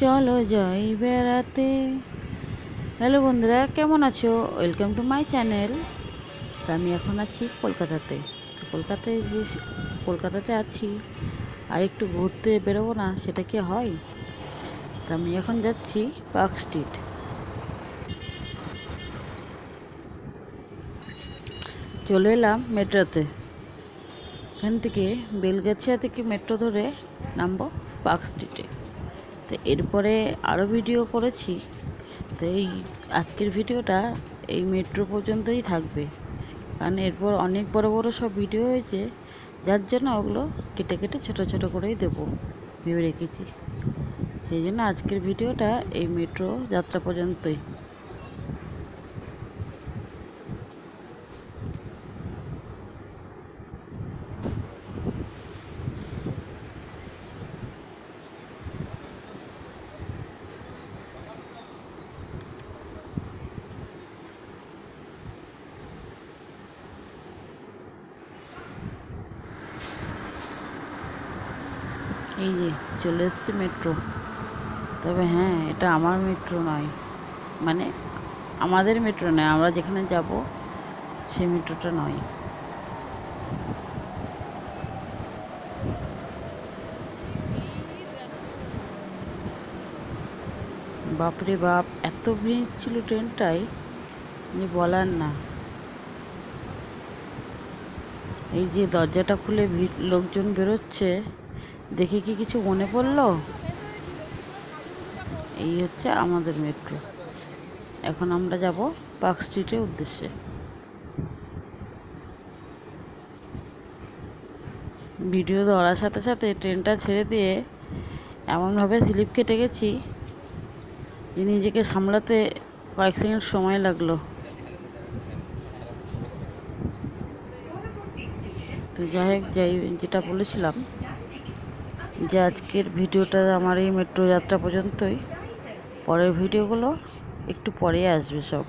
চলো যাই বেড়াতে। হ্যালো বন্ধুরা, কেমন আছো? Welcome to my channel. তো আমি এখন আছি কলকাতাতে। তো কলকাতাতে আছি, আর একটু ঘুরতে বেরোবো না, সেটা কি হয়? তো আমি এখন যাচ্ছি পার্ক স্ট্রিট। চলে এলাম মেট্রোতে। এখান থেকে বেলগাছিয়া থেকে মেট্রো ধরে নামবো পার্ক স্ট্রিটে। তো এরপরে আরও ভিডিও করেছি। তো এই আজকের ভিডিওটা এই মেট্রো পর্যন্তই থাকবে, কারণ এরপর অনেক বড় বড় সব ভিডিও হয়েছে, যার জন্য ওগুলো কেটে কেটে ছোটো ছোটো করেই দেবো ভেবে রেখেছি। সেই জন্য আজকের ভিডিওটা এই মেট্রো যাত্রা পর্যন্তই। এই যে চলে এসছে মেট্রো। তবে হ্যাঁ, এটা আমার মেট্রো নয়, মানে আমাদের মেট্রো নয়, আমরা যেখানে যাব সেই মেট্রোটা নয়। বাপরে বাপ, এত ভিড় ছিল ট্রেনটায় যে বলার না। এই যে দরজাটা খুলে লোকজন বেরোচ্ছে, দেখে কি কিছু মনে পড়লো? এই হচ্ছে আমাদের মেট্রো। এখন আমরা যাব পার্ক স্ট্রিটের উদ্দেশ্যে। ভিডিও ধরার সাথে সাথে ট্রেনটা ছেড়ে দিয়ে এমনভাবে স্লিপ কেটে গেছি যে নিজেকে সামলাতে কয়েক সেকেন্ড সময় লাগলো। তো যাই হোক, যেটা বলেছিলাম যে আজকের ভিডিওটা আমার এই মেট্রো যাত্রা পর্যন্তই। পরের ভিডিওগুলো একটু পরে আসবে সব।